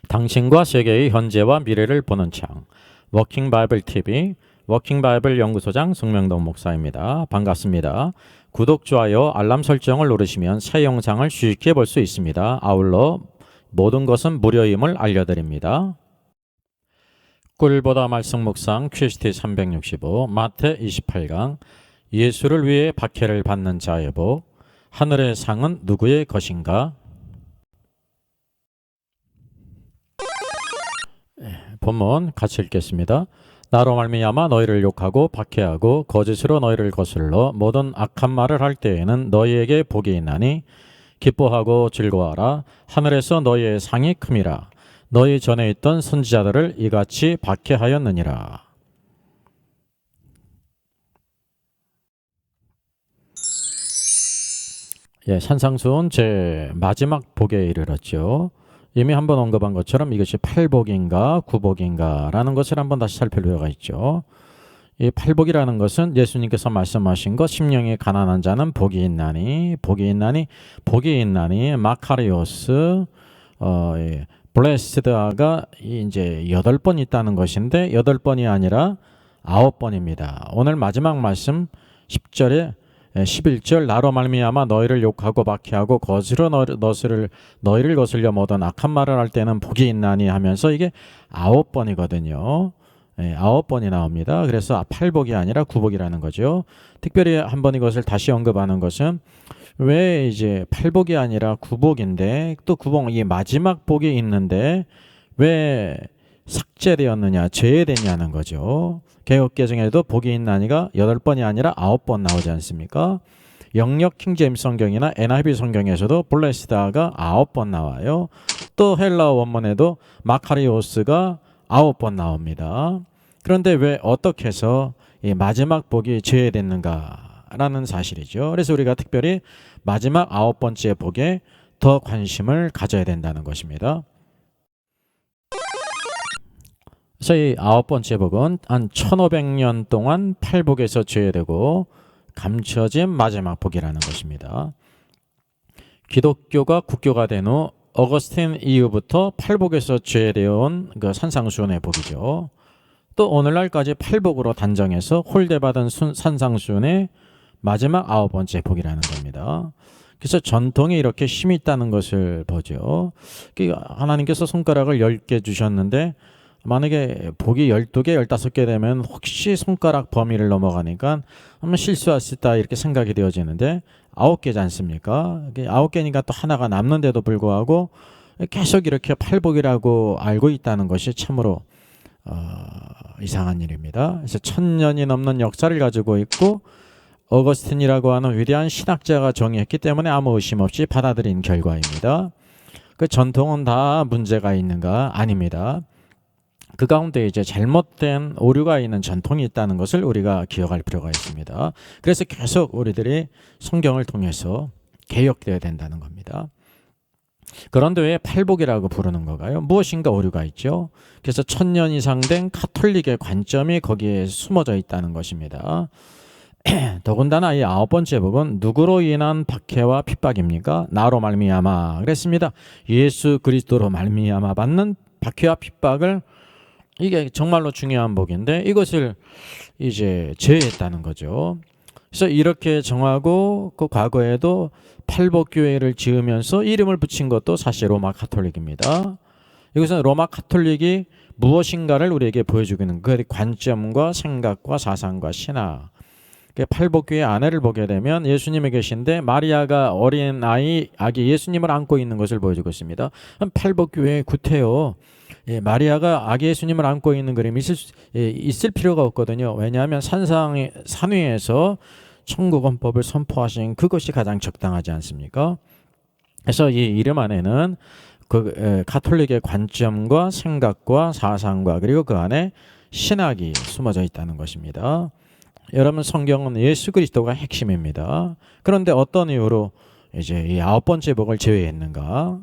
당신과 세계의 현재와 미래를 보는 창 워킹 바이블 TV 워킹 바이블 연구소장 송명동 목사입니다. 반갑습니다. 구독, 좋아요, 알람 설정을 누르시면 새 영상을 쉽게 볼 수 있습니다. 아울러 모든 것은 무료임을 알려드립니다. 꿀보다 말씀 묵상 퀴스트 365 마태 28강 예수를 위해 박해를 받는 자의 복 하늘의 상은 누구의 것인가? 본문 같이 읽겠습니다. 나로 말미암아 너희를 욕하고 박해하고 거짓으로 너희를 거슬러 모든 악한 말을 할 때에는 너희에게 복이 있나니 기뻐하고 즐거워하라. 하늘에서 너희의 상이 큼이라. 너희 전에 있던 선지자들을 이같이 박해하였느니라. 산상수훈 제 마지막 복에 이르렀죠. 이미 한번 언급한 것처럼 이것이 팔복인가 구복인가 라는 것을 한번 다시 살필 필요가 있죠. 이 팔복이라는 것은 예수님께서 말씀하신 것 심령이 가난한 자는 복이 있나니 마카리오스 블레스드가 이제 8번 있다는 것인데 8번이 아니라 9번입니다. 오늘 마지막 말씀 10절에 11절 나로 말미암아 너희를 욕하고 박해하고 거스러 너희를 거슬려 모든 악한 말을 할 때는 복이 있나니 하면서 이게 9번이거든요. 9번이 나옵니다. 그래서 팔복이 아니라 구복이라는 거죠. 특별히 한번 이것을 다시 언급하는 것은 왜 이제 팔복이 아니라 구복인데 또 구복 이 마지막 복이 있는데 왜 삭제되었느냐 제외되냐는 거죠. 개역개정에도 복이 있나니가 8번이 아니라 9번 나오지 않습니까? 영역 킹제임스 성경이나 NIV 성경에서도 블레스다가 9번 나와요. 또 헬라어 원문에도 마카리오스가 9번 나옵니다. 그런데 왜 어떻게 해서 이 마지막 복이 제외됐는가라는 사실이죠. 그래서 우리가 특별히 마지막 9번째 복에 더 관심을 가져야 된다는 것입니다. 그래서 이 9번째 복은 한 1500년 동안 팔복에서 제외되고 감춰진 마지막 복이라는 것입니다. 기독교가 국교가 된 후 어거스틴 이후부터 팔복에서 제외되어 온 그 산상수훈의 복이죠. 또 오늘날까지 팔복으로 단정해서 홀대받은 산상수훈의 마지막 9번째 복이라는 겁니다. 그래서 전통이 이렇게 힘이 있다는 것을 보죠. 하나님께서 손가락을 10개 주셨는데 만약에 복이 12개, 15개 되면 혹시 손가락 범위를 넘어가니까 한번 실수할 수 있다 이렇게 생각이 되어지는데 9개지 않습니까? 9개니까 또 하나가 남는데도 불구하고 계속 이렇게 팔복이라고 알고 있다는 것이 참으로 이상한 일입니다. 그래서 1000년이 넘는 역사를 가지고 있고 어거스틴이라고 하는 위대한 신학자가 정의했기 때문에 아무 의심 없이 받아들인 결과입니다. 그 전통은 다 문제가 있는가? 아닙니다. 그 가운데 이제 잘못된 오류가 있는 전통이 있다는 것을 우리가 기억할 필요가 있습니다. 그래서 계속 우리들이 성경을 통해서 개혁되어야 된다는 겁니다. 그런데 왜 팔복이라고 부르는 건가요? 무엇인가 오류가 있죠. 그래서 1000년 이상 된 카톨릭의 관점이 거기에 숨어져 있다는 것입니다. 더군다나 이 9번째 복은 누구로 인한 박해와 핍박입니까? 나로 말미암아 그랬습니다. 예수 그리스도로 말미암아 받는 박해와 핍박을 이게 정말로 중요한 복인데 이것을 이제 제외했다는 거죠. 그래서 이렇게 정하고 그 과거에도 팔복교회를 지으면서 이름을 붙인 것도 사실 로마 카톨릭입니다. 여기서 로마 카톨릭이 무엇인가를 우리에게 보여주고 있는 그 관점과 생각과 사상과 신학. 팔복교회 안에를 보게 되면 예수님이 계신데 마리아가 어린 아기 예수님을 안고 있는 것을 보여주고 있습니다. 팔복교회 구태여 마리아가 아기 예수님을 안고 있는 그림이 있을 필요가 없거든요. 왜냐하면 산 위에서 천국헌법을 선포하신 그것이 가장 적당하지 않습니까? 그래서 이 이름 안에는 그 가톨릭의 관점과 생각과 사상과 그리고 그 안에 신학이 숨어져 있다는 것입니다. 여러분 성경은 예수 그리스도가 핵심입니다. 그런데 어떤 이유로 이제 이 9번째 복을 제외했는가?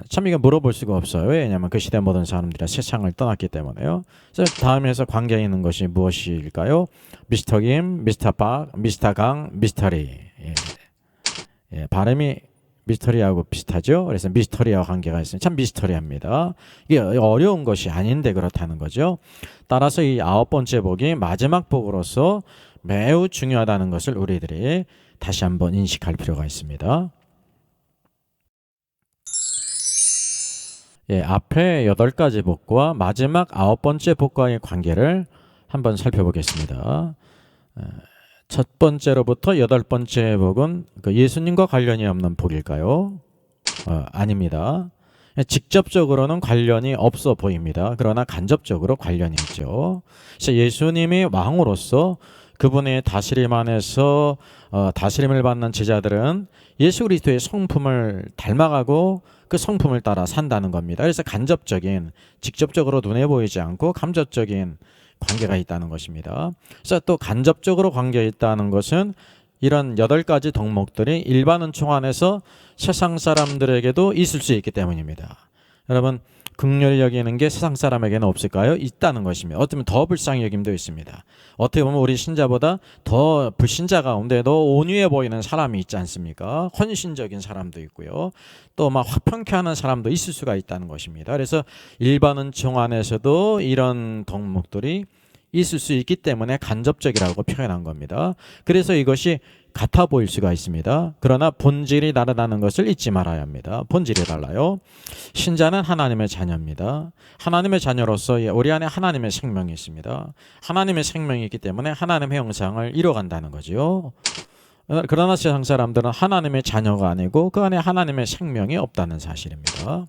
참 이거 물어볼 수가 없어요. 왜냐하면 그 시대 모든 사람들이 세상을 떠났기 때문에요. 그래서 다음에서 관계에 있는 것이 무엇일까요? 미스터 김, 미스터 박, 미스터 강, 미스터리. 발음이 미스터리하고 비슷하죠. 그래서 미스터리와 관계가 있으면 참 미스터리합니다. 이게 어려운 것이 아닌데 그렇다는 거죠. 따라서 이 9번째 복이 마지막 복으로서 매우 중요하다는 것을 우리들이 다시 한번 인식할 필요가 있습니다. 예, 앞에 8가지 복과 마지막 9번째 복과의 관계를 한번 살펴보겠습니다. 첫 번째로부터 8번째 복은 예수님과 관련이 없는 복일까요? 아닙니다. 직접적으로는 관련이 없어 보입니다. 그러나 간접적으로 관련이 있죠. 그래서 예수님이 왕으로서 그분의 다스림 안에서 다스림을 받는 제자들은 예수 그리스도의 성품을 닮아가고 그 성품을 따라 산다는 겁니다. 그래서 간접적인, 직접적으로 눈에 보이지 않고 감접적인 관계가 있다는 것입니다. 그래서 또 간접적으로 관계가 있다는 것은 이런 8가지 덕목들이 일반 은총 안에서 세상 사람들에게도 있을 수 있기 때문입니다. 여러분, 긍휼히 여기는 게 세상 사람에게는 없을까요? 있다는 것입니다. 어쩌면 더 불쌍히 여김도 있습니다. 어떻게 보면 우리 신자보다 더 불신자 가운데도 온유해 보이는 사람이 있지 않습니까? 헌신적인 사람도 있고요. 또 막 화평케 하는 사람도 있을 수가 있다는 것입니다. 그래서 일반 은총 안에서도 이런 덕목들이 있을 수 있기 때문에 간접적이라고 표현한 겁니다. 그래서 이것이 같아 보일 수가 있습니다. 그러나 본질이 다르다는 것을 잊지 말아야 합니다. 본질이 달라요. 신자는 하나님의 자녀입니다. 하나님의 자녀로서 우리 안에 하나님의 생명이 있습니다. 하나님의 생명이 있기 때문에 하나님의 형상을 이뤄간다는 거죠. 그러나 세상 사람들은 하나님의 자녀가 아니고 그 안에 하나님의 생명이 없다는 사실입니다.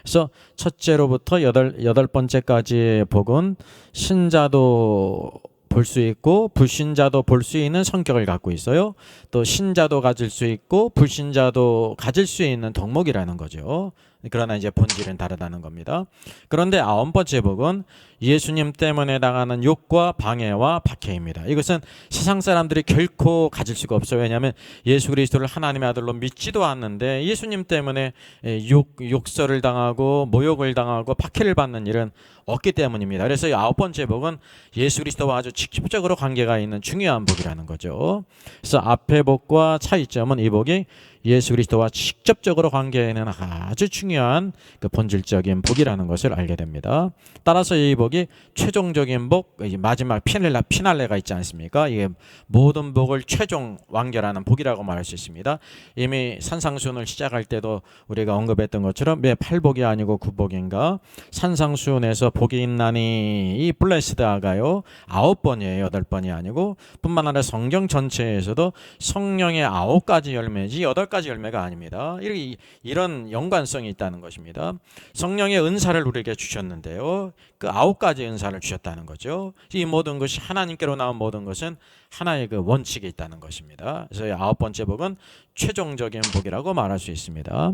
그래서 첫째로부터 여덟 번째까지의 복은 신자도 볼 수 있고 불신자도 볼 수 있는 성격을 갖고 있어요. 또 신자도 가질 수 있고 불신자도 가질 수 있는 덕목이라는 거죠. 그러나 이제 본질은 다르다는 겁니다. 그런데 9번째 복은 예수님 때문에 당하는 욕과 방해와 박해입니다. 이것은 세상 사람들이 결코 가질 수가 없어요. 왜냐하면 예수 그리스도를 하나님의 아들로 믿지도 않는데 예수님 때문에 욕설을 당하고 모욕을 당하고 박해를 받는 일은 없기 때문입니다. 그래서 9번째 복은 예수 그리스도와 아주 직접적으로 관계가 있는 중요한 복이라는 거죠. 그래서 앞의 복과 차이점은 이 복이 예수 그리스도와 직접적으로 관계에는 아주 중요한 그 본질적인 복이라는 것을 알게 됩니다. 따라서 이 복이 최종적인 복, 마지막 피날레가 있지 않습니까? 이게 모든 복을 최종 완결하는 복이라고 말할 수 있습니다. 이미 산상수훈을 시작할 때도 우리가 언급했던 것처럼 왜 8복이 아니고 9복인가? 산상수훈에서 복이 있나니 이 블레스드아가요 9번이에요. 8번이 아니고 뿐만 아니라 성경 전체에서도 성령의 9가지 열매지 8가지 열매가 아닙니다. 이런 연관성이 있다는 것입니다. 성령의 은사를 우리에게 주셨는데요. 그 9가지 은사를 주셨다는 거죠. 이 모든 것이 하나님께로 나온 모든 것은 하나의 그 원칙이 있다는 것입니다. 그래서 9번째 복은 최종적인 복이라고 말할 수 있습니다.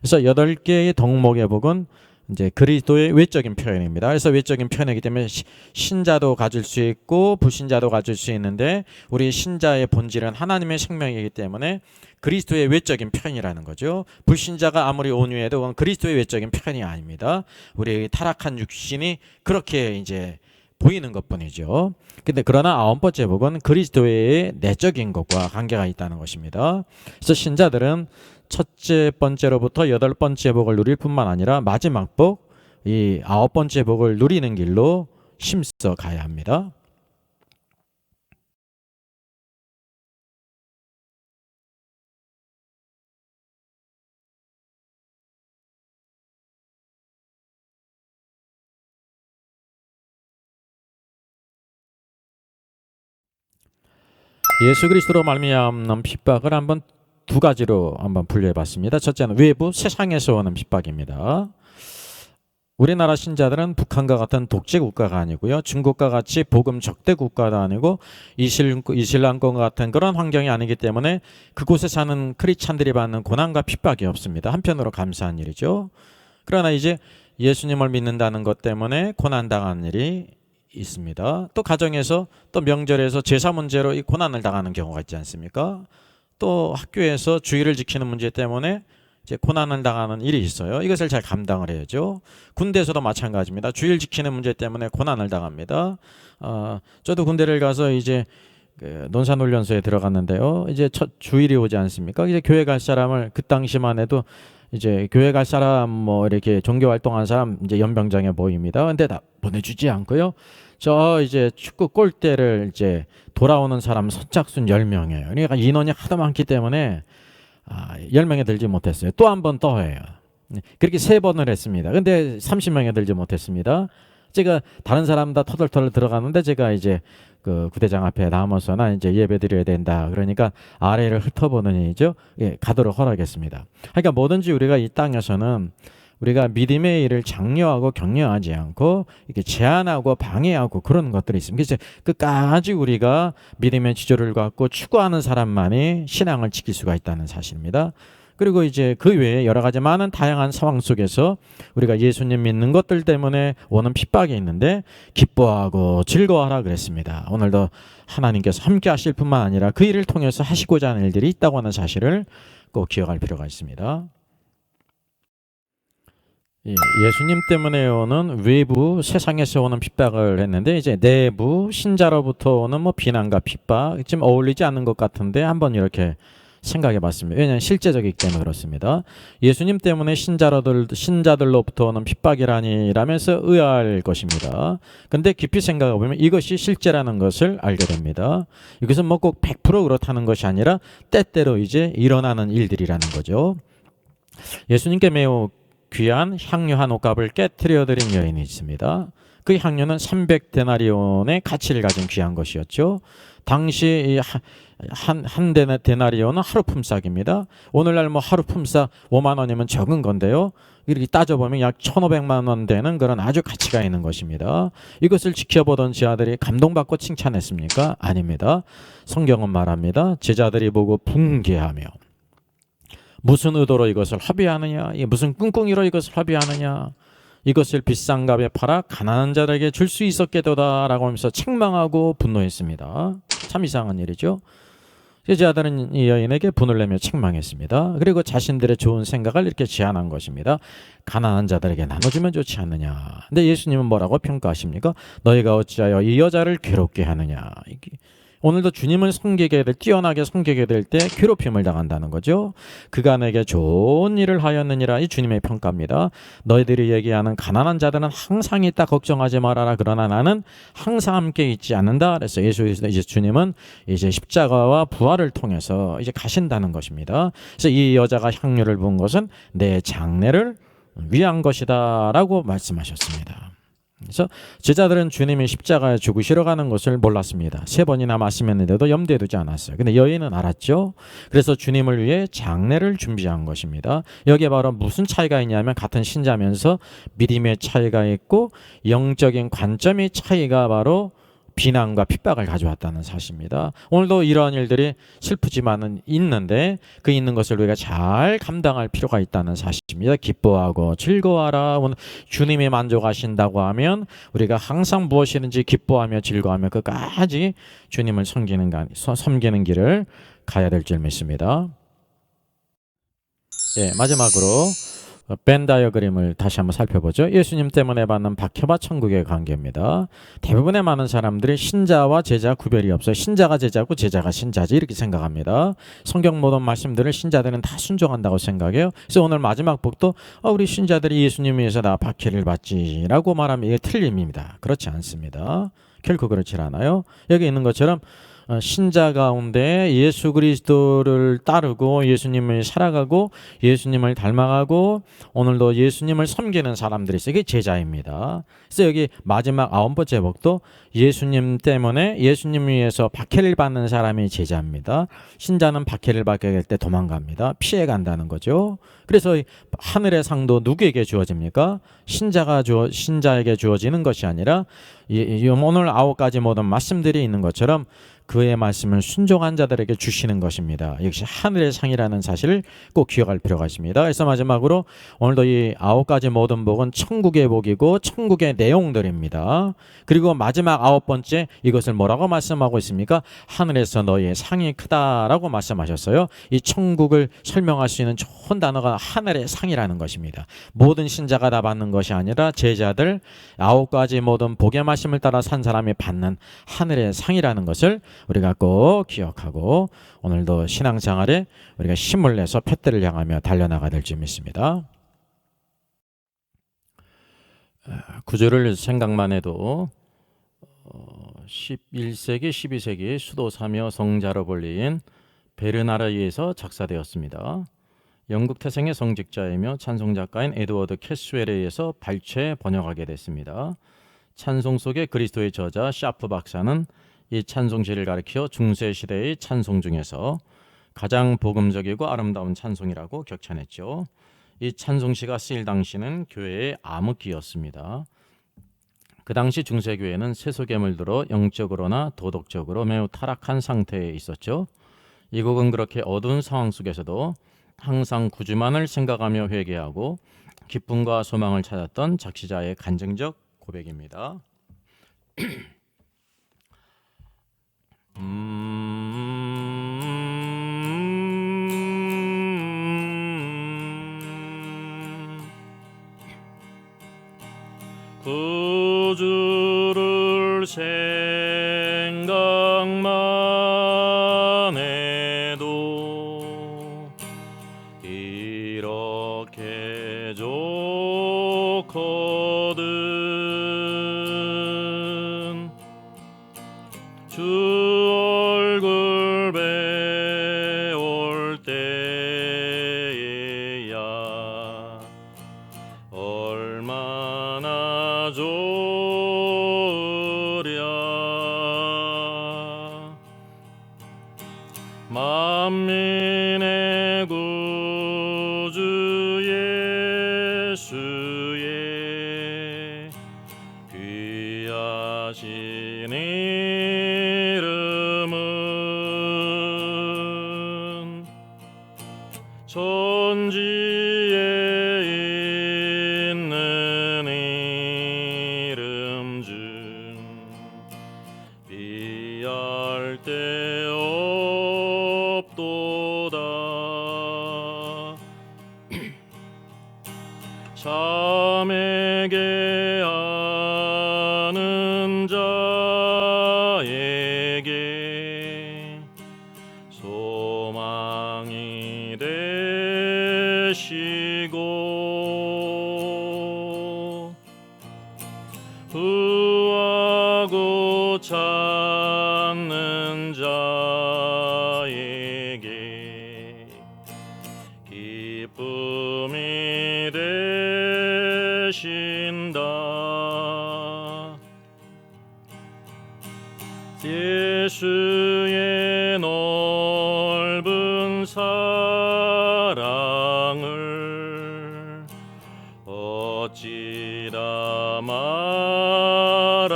그래서 8개의 덕목의 복은 이제 그리스도의 외적인 표현입니다. 그래서 외적인 표현이기 때문에 신자도 가질 수 있고 불신자도 가질 수 있는데 우리 신자의 본질은 하나님의 생명이기 때문에 그리스도의 외적인 표현이라는 거죠. 불신자가 아무리 온유해도 그건 그리스도의 외적인 표현이 아닙니다. 우리의 타락한 육신이 그렇게 이제 보이는 것뿐이죠. 근데 그러나 9번째 복은 그리스도의 내적인 것과 관계가 있다는 것입니다. 그래서 신자들은 첫째 번째로부터 8번째 복을 누릴 뿐만 아니라 마지막 복, 이 9번째 복을 누리는 길로 힘써 가야 합니다. 예수 그리스도로 말미암는 핍박을 한번 2가지로 한번 분류해봤습니다. 첫째는 외부 세상에서 오는 핍박입니다. 우리나라 신자들은 북한과 같은 독재 국가가 아니고요. 중국과 같이 복음 적대 국가도 아니고 이슬람권 같은 그런 환경이 아니기 때문에 그곳에 사는 크리스찬들이 받는 고난과 핍박이 없습니다. 한편으로 감사한 일이죠. 그러나 이제 예수님을 믿는다는 것 때문에 고난당하는 일이 있습니다. 또 가정에서 또 명절에서 제사 문제로 이 고난을 당하는 경우가 있지 않습니까? 또 학교에서 주의를 지키는 문제 때문에 이제 고난을 당하는 일이 있어요. 이것을 잘 감당을 해야죠. 군대에서도 마찬가지입니다. 주의를 지키는 문제 때문에 고난을 당합니다. 저도 군대를 가서 이제 그 논산훈련소에 들어갔는데요. 이제 첫 주일이 오지 않습니까? 이제 교회 갈 사람을 그 당시만 해도 이제 교회 갈 사람 뭐 이렇게 종교 활동하는 사람 이제 연병장에 모입니다. 근데 다 보내주지 않고요. 저 이제 축구 골대를 이제 돌아오는 사람 선착순 10명이에요. 그러니까 인원이 하도 많기 때문에 10명에 들지 못했어요. 또 한 번 더 해요. 그렇게 3번을 했습니다. 근데 30명에 들지 못했습니다. 제가 다른 사람 다 터덜터덜 들어가는데 제가 이제 그 구대장 앞에 남아서나 이제 예배 드려야 된다. 그러니까 아래를 훑어보는 일이죠. 예, 가도록 허락했습니다. 그러니까 뭐든지 우리가 이 땅에서는 우리가 믿음의 일을 장려하고 격려하지 않고 이렇게 제한하고 방해하고 그런 것들이 있습니다. 그래서 끝까지 우리가 믿음의 지조를 갖고 추구하는 사람만이 신앙을 지킬 수가 있다는 사실입니다. 그리고 이제 그 외에 여러 가지 많은 다양한 상황 속에서 우리가 예수님 믿는 것들 때문에 오는 핍박이 있는데 기뻐하고 즐거워하라 그랬습니다. 오늘도 하나님께서 함께 하실 뿐만 아니라 그 일을 통해서 하시고자 하는 일들이 있다고 하는 사실을 꼭 기억할 필요가 있습니다. 예수님 때문에 오는 외부 세상에서 오는 핍박을 했는데 이제 내부 신자로부터 오는 뭐 비난과 핍박 좀 어울리지 않는 것 같은데 한번 이렇게 생각해 봤습니다. 왜냐하면 실제적이기 때문에 그렇습니다. 예수님 때문에 신자들로부터 오는 핍박이라면서 의아할 것입니다. 근데 깊이 생각해 보면 이것이 실제라는 것을 알게 됩니다. 이것은 뭐 꼭 100% 그렇다는 것이 아니라 때때로 이제 일어나는 일들이라는 거죠. 예수님께 매우 귀한 향유 한 옷값을 깨트려 드린 여인이 있습니다. 그 향유는 300데나리온의 가치를 가진 귀한 것이었죠. 당시 한 데나리온은 하루 품삯입니다. 오늘날 뭐 하루 품삯 5만 원이면 적은 건데요. 이렇게 따져보면 약 1,500만 원 되는 그런 아주 가치가 있는 것입니다. 이것을 지켜보던 제자들이 감동받고 칭찬했습니까? 아닙니다. 성경은 말합니다. 제자들이 보고 붕괴하며 무슨 의도로 이것을 합의하느냐? 무슨 꿍꿍이로 이것을 합의하느냐? 이것을 비싼 값에 팔아 가난한 자들에게 줄 수 있었겠도다라고 하면서 책망하고 분노했습니다. 참 이상한 일이죠. 제자들은 이 여인에게 분을 내며 책망했습니다. 그리고 자신들의 좋은 생각을 이렇게 제안한 것입니다. 가난한 자들에게 나눠주면 좋지 않느냐. 근데 예수님은 뭐라고 평가하십니까? 너희가 어찌하여 이 여자를 괴롭게 하느냐. 오늘도 주님을 섬기게 뛰어나게 섬기게 될 때 괴롭힘을 당한다는 거죠. 그가 내게 좋은 일을 하였느니라. 이 주님의 평가입니다. 너희들이 얘기하는 가난한 자들은 항상 있다 걱정하지 말아라. 그러나 나는 항상 함께 있지 않는다. 그래서 이제 주님은 이제 십자가와 부활을 통해서 이제 가신다는 것입니다. 그래서 이 여자가 향유를 부은 것은 내 장례를 위한 것이다라고 말씀하셨습니다. 그래서 제자들은 주님이 십자가에 죽으시러 가는 것을 몰랐습니다. 3번이나 말씀했는데도 염두에 두지 않았어요. 근데 여인은 알았죠. 그래서 주님을 위해 장례를 준비한 것입니다. 여기에 바로 무슨 차이가 있냐면 같은 신자면서 믿음의 차이가 있고 영적인 관점의 차이가 바로 비난과 핍박을 가져왔다는 사실입니다. 오늘도 이러한 일들이 슬프지만은 있는데 그 있는 것을 우리가 잘 감당할 필요가 있다는 사실입니다. 기뻐하고 즐거워하라. 오늘 주님이 만족하신다고 하면 우리가 항상 무엇이든지 기뻐하며 즐거워하며 끝까지 주님을 섬기는 길을 가야 될 줄 믿습니다. 마지막으로 벤 다이어그램을 다시 한번 살펴보죠. 예수님 때문에 받는 박해와 천국의 관계입니다. 대부분의 많은 사람들이 신자와 제자 구별이 없어요. 신자가 제자고 제자가 신자지 이렇게 생각합니다. 성경 모든 말씀들을 신자들은 다 순종한다고 생각해요. 그래서 오늘 마지막 복도 우리 신자들이 예수님 위해서 다 박해를 받지라고 말하면 이게 틀림입니다. 그렇지 않습니다. 결코 그렇지 않아요. 여기 있는 것처럼 신자 가운데 예수 그리스도를 따르고 예수님을 살아가고 예수님을 닮아가고 오늘도 예수님을 섬기는 사람들이 있어요. 이게 제자입니다. 그래서 여기 마지막 9번째 복도 예수님 때문에 예수님 위해서 박해를 받는 사람이 제자입니다. 신자는 박해를 받게 될 때 도망갑니다. 피해간다는 거죠. 그래서 하늘의 상도 누구에게 주어집니까? 신자에게 주어지는 것이 아니라 오늘 9가지 모든 말씀들이 있는 것처럼 그의 말씀을 순종한 자들에게 주시는 것입니다. 역시 하늘의 상이라는 사실을 꼭 기억할 필요가 있습니다. 그래서 마지막으로 오늘도 이 9가지 모든 복은 천국의 복이고 천국의 내용들입니다. 그리고 마지막 9번째 이것을 뭐라고 말씀하고 있습니까? 하늘에서 너희의 상이 크다라고 말씀하셨어요. 이 천국을 설명할 수 있는 좋은 단어가 하늘의 상이라는 것입니다. 모든 신자가 다 받는 것이 아니라 제자들 9가지 모든 복의 말씀을 따라 산 사람이 받는 하늘의 상이라는 것을 우리가 꼭 기억하고 오늘도 신앙생활에 우리가 힘을 내서 푯대를 향하며 달려나가야 될 줄 믿습니다. 구절을 생각만 해도 11세기, 12세기 수도사며 성자로 불린 베르나르에서 작사되었습니다. 영국 태생의 성직자이며 찬송작가인 에드워드 캐스웰에 의해서 발췌 번역하게 됐습니다. 찬송 속의 그리스도의 저자 샤프 박사는 이 찬송시를 가리켜 중세시대의 찬송 중에서 가장 복음적이고 아름다운 찬송이라고 격찬했죠. 이 찬송시가 쓰일 당시는 교회의 암흑기였습니다. 그 당시 중세교회는 세속의 들어 영적으로나 도덕적으로 매우 타락한 상태에 있었죠. 이 곡은 그렇게 어두운 상황 속에서도 항상 구주만을 생각하며 회개하고 기쁨과 소망을 찾았던 작시자의 간증적 고백입니다. 구주를 생각만 해도 이렇게 좋거든. 주 얼굴 배울 때에야 얼마나 좋으랴. 만민의 구주 예수의 귀하신 이름은 천지에 있는 이름 중 비할 데 없도다. 참에게 아는 자에게 소망이 되시고 구하고 찾는 자에게 기쁨이 되신다. 예수의 넓은 사랑을 어찌다 말하랴.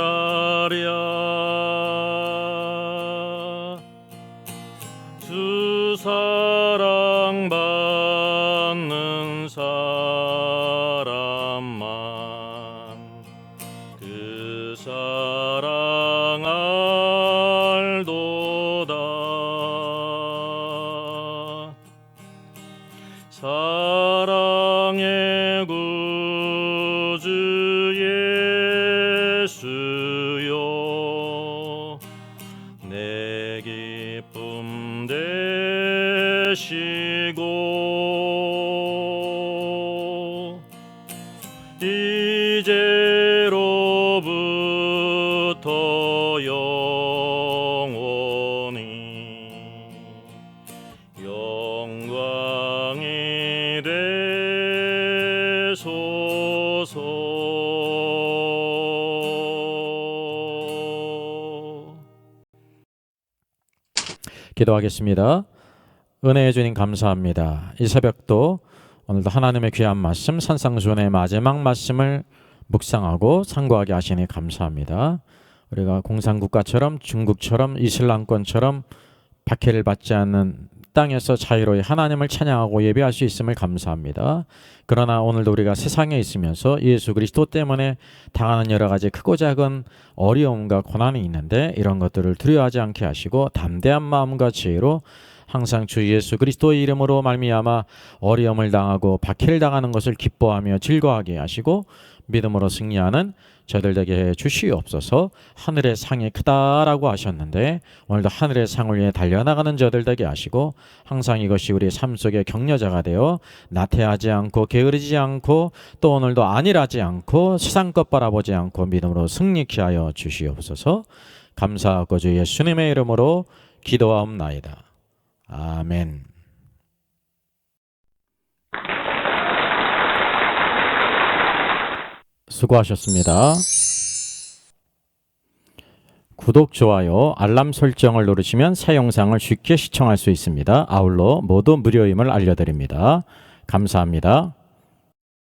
주 사랑받는 사람만 그 사랑 알도다. 사랑의 구주 예수여 내 기쁨 되시고 이제로부터 영원히 영광이 되소서. 기도하겠습니다. 은혜의 주님 감사합니다. 이 새벽도 오늘도 하나님의 귀한 말씀 산상수훈의 마지막 말씀을 묵상하고 상고하게 하시니 감사합니다. 우리가 공산국가처럼 중국처럼 이슬람권처럼 박해를 받지 않는 땅에서 자유로이 하나님을 찬양하고 예배할 수 있음을 감사합니다. 그러나 오늘도 우리가 세상에 있으면서 예수 그리스도 때문에 당하는 여러 가지 크고 작은 어려움과 고난이 있는데 이런 것들을 두려워하지 않게 하시고 담대한 마음과 지혜로 항상 주 예수 그리스도의 이름으로 말미암아 어려움을 당하고 박해를 당하는 것을 기뻐하며 즐거워하게 하시고 믿음으로 승리하는 저들 되게 해 주시옵소서. 하늘의 상이 크다라고 하셨는데 오늘도 하늘의 상을 위해 달려나가는 저들 되게 하시고 항상 이것이 우리 삶 속의 격려자가 되어 나태하지 않고 게으르지 않고 또 오늘도 안일하지 않고 세상 것 바라보지 않고 믿음으로 승리케 하여 주시옵소서. 감사하고 주 예수님의 이름으로 기도하옵나이다. 아멘. 수고하셨습니다. 구독, 좋아요, 알람 설정을 누르시면 새 영상을 쉽게 시청할 수 있습니다. 아울러 모두 무료임을 알려드립니다. 감사합니다.